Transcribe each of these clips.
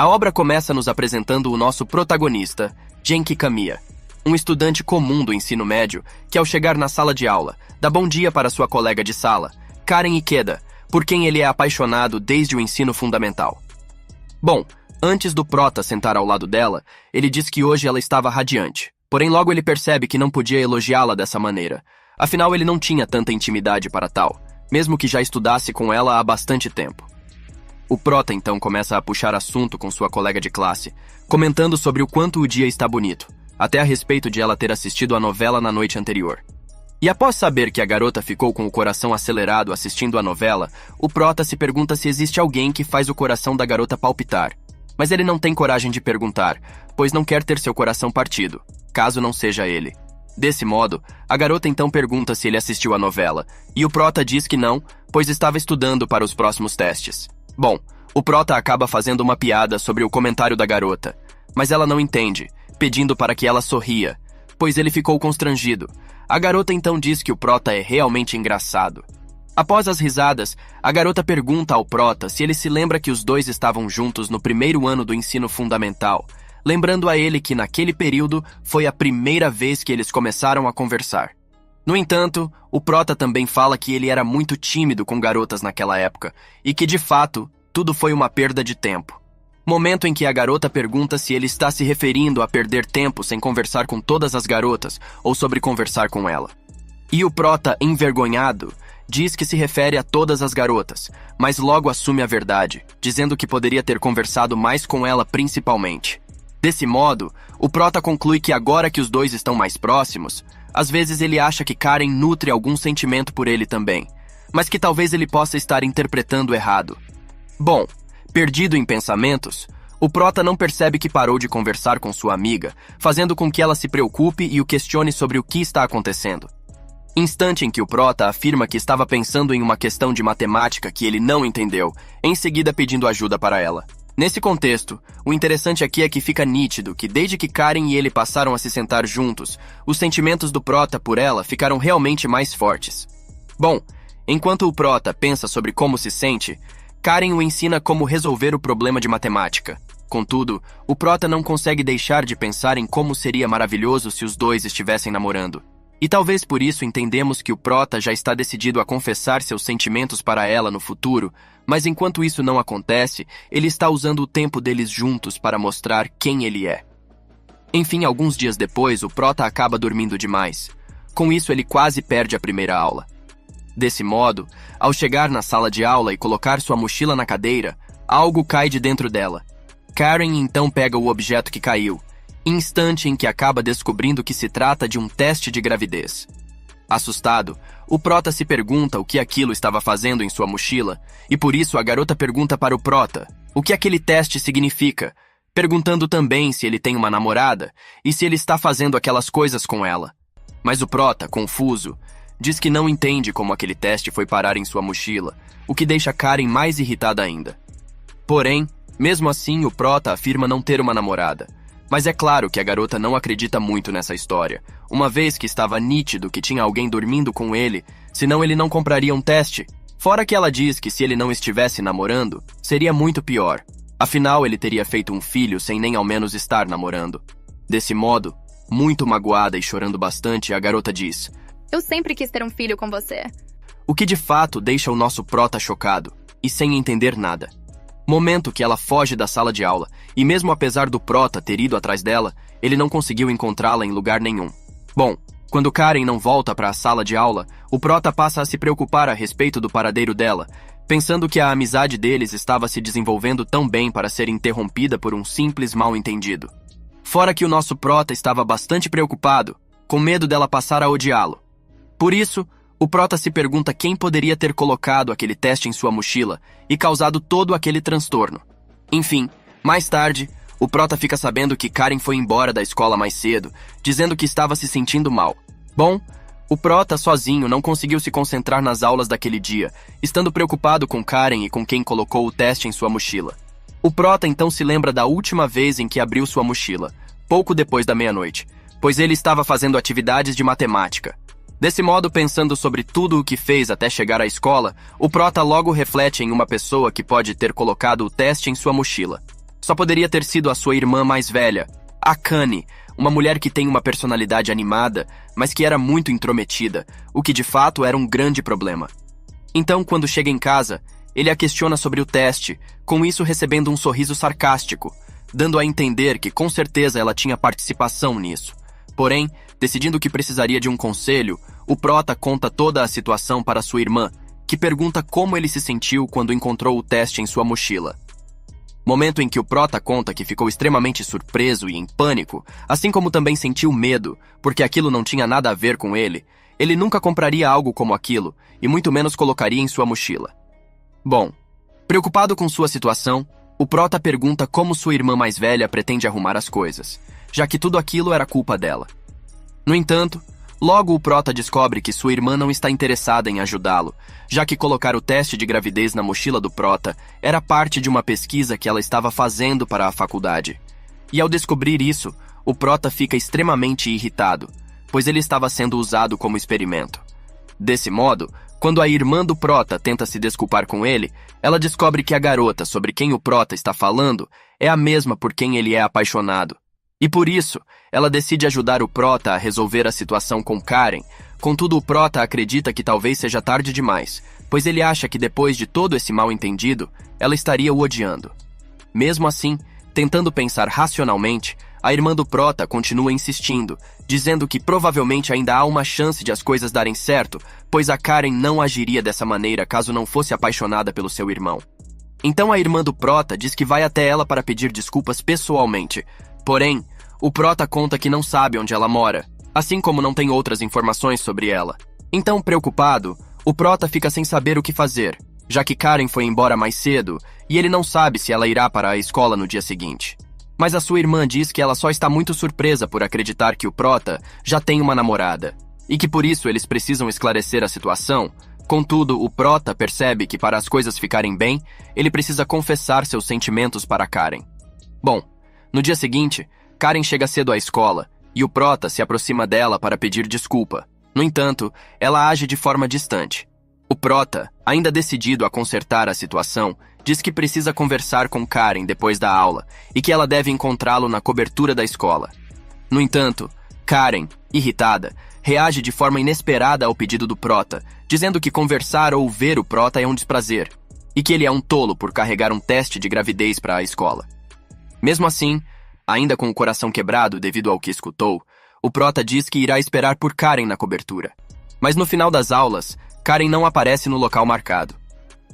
A obra começa nos apresentando o nosso protagonista, Genki Kamiya, um estudante comum do ensino médio que, ao chegar na sala de aula, dá bom dia para sua colega de sala, Karen Ikeda, por quem ele é apaixonado desde o ensino fundamental. Bom, antes do prota sentar ao lado dela, ele diz que hoje ela estava radiante, porém logo ele percebe que não podia elogiá-la dessa maneira, afinal ele não tinha tanta intimidade para tal, mesmo que já estudasse com ela há bastante tempo. O prota então começa a puxar assunto com sua colega de classe, comentando sobre o quanto o dia está bonito, até a respeito de ela ter assistido a novela na noite anterior. E após saber que a garota ficou com o coração acelerado assistindo a novela, o prota se pergunta se existe alguém que faz o coração da garota palpitar. Mas ele não tem coragem de perguntar, pois não quer ter seu coração partido, caso não seja ele. Desse modo, a garota então pergunta se ele assistiu a novela, e o prota diz que não, pois estava estudando para os próximos testes. Bom, o prota acaba fazendo uma piada sobre o comentário da garota, mas ela não entende, pedindo para que ela sorria, pois ele ficou constrangido. A garota então diz que o prota é realmente engraçado. Após as risadas, a garota pergunta ao prota se ele se lembra que os dois estavam juntos no primeiro ano do ensino fundamental, lembrando a ele que naquele período foi a primeira vez que eles começaram a conversar. No entanto, o prota também fala que ele era muito tímido com garotas naquela época e que, de fato, tudo foi uma perda de tempo. Momento em que a garota pergunta se ele está se referindo a perder tempo sem conversar com todas as garotas ou sobre conversar com ela. E o prota, envergonhado, diz que se refere a todas as garotas, mas logo assume a verdade, dizendo que poderia ter conversado mais com ela principalmente. Desse modo, o prota conclui que agora que os dois estão mais próximos, às vezes ele acha que Karen nutre algum sentimento por ele também, mas que talvez ele possa estar interpretando errado. Bom, perdido em pensamentos, o prota não percebe que parou de conversar com sua amiga, fazendo com que ela se preocupe e o questione sobre o que está acontecendo. Instante em que o prota afirma que estava pensando em uma questão de matemática que ele não entendeu, em seguida pedindo ajuda para ela. Nesse contexto, o interessante aqui é que fica nítido que desde que Karen e ele passaram a se sentar juntos, os sentimentos do prota por ela ficaram realmente mais fortes. Bom, enquanto o prota pensa sobre como se sente, Karen o ensina como resolver o problema de matemática. Contudo, o prota não consegue deixar de pensar em como seria maravilhoso se os dois estivessem namorando. E talvez por isso entendemos que o prota já está decidido a confessar seus sentimentos para ela no futuro, mas enquanto isso não acontece, ele está usando o tempo deles juntos para mostrar quem ele é. Enfim, alguns dias depois, o prota acaba dormindo demais. Com isso, ele quase perde a primeira aula. Desse modo, ao chegar na sala de aula e colocar sua mochila na cadeira, algo cai de dentro dela. Karen então pega o objeto que caiu, instante em que acaba descobrindo que se trata de um teste de gravidez. Assustado, o prota se pergunta o que aquilo estava fazendo em sua mochila, e por isso a garota pergunta para o prota o que aquele teste significa, perguntando também se ele tem uma namorada e se ele está fazendo aquelas coisas com ela. Mas o prota, confuso, diz que não entende como aquele teste foi parar em sua mochila, o que deixa Karen mais irritada ainda. Porém, mesmo assim, o prota afirma não ter uma namorada. Mas é claro que a garota não acredita muito nessa história, uma vez que estava nítido que tinha alguém dormindo com ele, senão ele não compraria um teste. Fora que ela diz que se ele não estivesse namorando, seria muito pior. Afinal, ele teria feito um filho sem nem ao menos estar namorando. Desse modo, muito magoada e chorando bastante, a garota diz: "Eu sempre quis ter um filho com você." O que de fato deixa o nosso prota chocado, e sem entender nada. Momento que ela foge da sala de aula, e mesmo apesar do prota ter ido atrás dela, ele não conseguiu encontrá-la em lugar nenhum. Bom, quando Karen não volta para a sala de aula, o prota passa a se preocupar a respeito do paradeiro dela, pensando que a amizade deles estava se desenvolvendo tão bem para ser interrompida por um simples mal-entendido. Fora que o nosso prota estava bastante preocupado, com medo dela passar a odiá-lo. Por isso, o prota se pergunta quem poderia ter colocado aquele teste em sua mochila e causado todo aquele transtorno. Enfim, mais tarde, o prota fica sabendo que Karen foi embora da escola mais cedo, dizendo que estava se sentindo mal. Bom, o prota sozinho não conseguiu se concentrar nas aulas daquele dia, estando preocupado com Karen e com quem colocou o teste em sua mochila. O prota então se lembra da última vez em que abriu sua mochila, pouco depois da meia-noite, pois ele estava fazendo atividades de matemática. Desse modo, pensando sobre tudo o que fez até chegar à escola, o prota logo reflete em uma pessoa que pode ter colocado o teste em sua mochila. Só poderia ter sido a sua irmã mais velha, a Kani, uma mulher que tem uma personalidade animada, mas que era muito intrometida, o que de fato era um grande problema. Então, quando chega em casa, ele a questiona sobre o teste, com isso recebendo um sorriso sarcástico, dando a entender que com certeza ela tinha participação nisso. Porém, decidindo que precisaria de um conselho, o prota conta toda a situação para sua irmã, que pergunta como ele se sentiu quando encontrou o teste em sua mochila. Momento em que o prota conta que ficou extremamente surpreso e em pânico, assim como também sentiu medo, porque aquilo não tinha nada a ver com ele. Ele nunca compraria algo como aquilo, e muito menos colocaria em sua mochila. Bom, preocupado com sua situação, o prota pergunta como sua irmã mais velha pretende arrumar as coisas, já que tudo aquilo era culpa dela. No entanto, logo o prota descobre que sua irmã não está interessada em ajudá-lo, já que colocar o teste de gravidez na mochila do prota era parte de uma pesquisa que ela estava fazendo para a faculdade. E ao descobrir isso, o prota fica extremamente irritado, pois ele estava sendo usado como experimento. Desse modo, quando a irmã do prota tenta se desculpar com ele, ela descobre que a garota sobre quem o prota está falando é a mesma por quem ele é apaixonado. E por isso, ela decide ajudar o prota a resolver a situação com Karen. Contudo, o prota acredita que talvez seja tarde demais, pois ele acha que depois de todo esse mal-entendido, ela estaria o odiando. Mesmo assim, tentando pensar racionalmente, a irmã do prota continua insistindo, dizendo que provavelmente ainda há uma chance de as coisas darem certo, pois a Karen não agiria dessa maneira caso não fosse apaixonada pelo seu irmão. Então a irmã do prota diz que vai até ela para pedir desculpas pessoalmente. Porém, o prota conta que não sabe onde ela mora, assim como não tem outras informações sobre ela. Então, preocupado, o prota fica sem saber o que fazer, já que Karen foi embora mais cedo e ele não sabe se ela irá para a escola no dia seguinte. Mas a sua irmã diz que ela só está muito surpresa por acreditar que o prota já tem uma namorada, e que por isso eles precisam esclarecer a situação. Contudo, o prota percebe que para as coisas ficarem bem, ele precisa confessar seus sentimentos para Karen. Bom, no dia seguinte, Karen chega cedo à escola, e o prota se aproxima dela para pedir desculpa. No entanto, ela age de forma distante. O prota, ainda decidido a consertar a situação, diz que precisa conversar com Karen depois da aula, e que ela deve encontrá-lo na cobertura da escola. No entanto, Karen, irritada, reage de forma inesperada ao pedido do prota, dizendo que conversar ou ver o prota é um desprazer, e que ele é um tolo por carregar um teste de gravidez para a escola. Mesmo assim, ainda com o coração quebrado devido ao que escutou, o prota diz que irá esperar por Karen na cobertura. Mas no final das aulas, Karen não aparece no local marcado.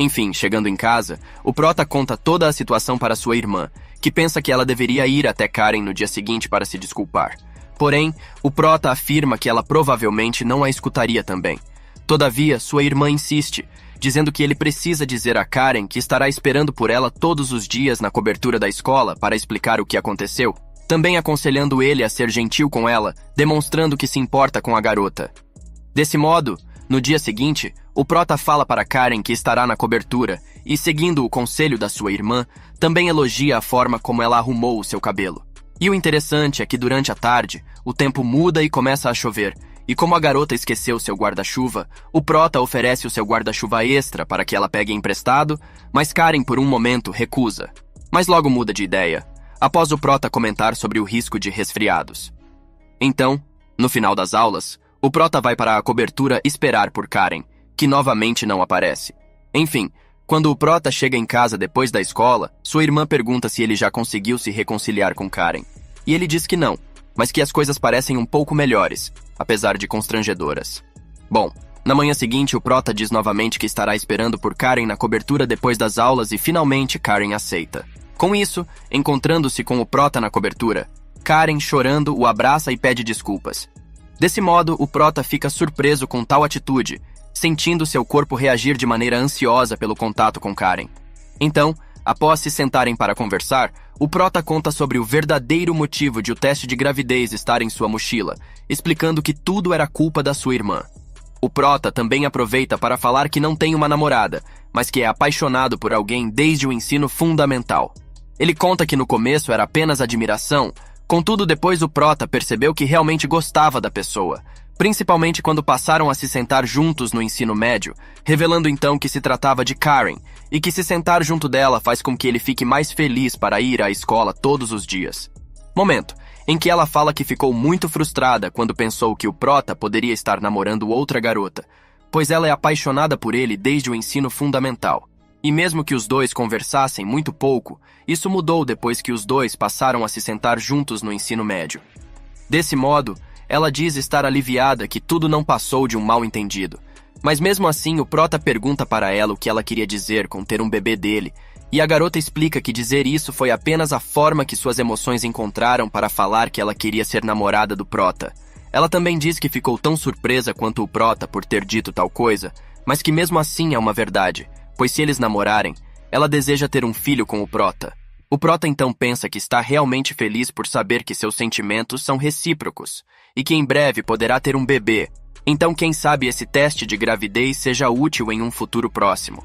Enfim, chegando em casa, o prota conta toda a situação para sua irmã, que pensa que ela deveria ir até Karen no dia seguinte para se desculpar. Porém, o prota afirma que ela provavelmente não a escutaria também. Todavia, sua irmã insiste, dizendo que ele precisa dizer a Karen que estará esperando por ela todos os dias na cobertura da escola para explicar o que aconteceu, também aconselhando ele a ser gentil com ela, demonstrando que se importa com a garota. Desse modo, no dia seguinte, o prota fala para Karen que estará na cobertura e, seguindo o conselho da sua irmã, também elogia a forma como ela arrumou o seu cabelo. E o interessante é que durante a tarde, o tempo muda e começa a chover, e como a garota esqueceu seu guarda-chuva, o prota oferece o seu guarda-chuva extra para que ela pegue emprestado, mas Karen por um momento recusa. Mas logo muda de ideia, após o prota comentar sobre o risco de resfriados. Então, no final das aulas, o prota vai para a cobertura esperar por Karen, que novamente não aparece. Enfim, quando o prota chega em casa depois da escola, sua irmã pergunta se ele já conseguiu se reconciliar com Karen. E ele diz que não, mas que as coisas parecem um pouco melhores, apesar de constrangedoras. Bom, na manhã seguinte o prota diz novamente que estará esperando por Karen na cobertura depois das aulas e finalmente Karen aceita. Com isso, encontrando-se com o prota na cobertura, Karen, chorando, o abraça e pede desculpas. Desse modo, o prota fica surpreso com tal atitude, sentindo seu corpo reagir de maneira ansiosa pelo contato com Karen. Então, após se sentarem para conversar, o prota conta sobre o verdadeiro motivo de o teste de gravidez estar em sua mochila, explicando que tudo era culpa da sua irmã. O prota também aproveita para falar que não tem uma namorada, mas que é apaixonado por alguém desde o ensino fundamental. Ele conta que no começo era apenas admiração, contudo depois o prota percebeu que realmente gostava da pessoa, principalmente quando passaram a se sentar juntos no ensino médio, revelando então que se tratava de Karen, e que se sentar junto dela faz com que ele fique mais feliz para ir à escola todos os dias. Momento em que ela fala que ficou muito frustrada quando pensou que o Prota poderia estar namorando outra garota, pois ela é apaixonada por ele desde o ensino fundamental. E mesmo que os dois conversassem muito pouco, isso mudou depois que os dois passaram a se sentar juntos no ensino médio. Desse modo, ela diz estar aliviada que tudo não passou de um mal-entendido. Mas mesmo assim, o Prota pergunta para ela o que ela queria dizer com ter um bebê dele, e a garota explica que dizer isso foi apenas a forma que suas emoções encontraram para falar que ela queria ser namorada do Prota. Ela também diz que ficou tão surpresa quanto o Prota por ter dito tal coisa, mas que mesmo assim é uma verdade, pois se eles namorarem, ela deseja ter um filho com o Prota. O Prota então pensa que está realmente feliz por saber que seus sentimentos são recíprocos, e que em breve poderá ter um bebê. Então quem sabe esse teste de gravidez seja útil em um futuro próximo.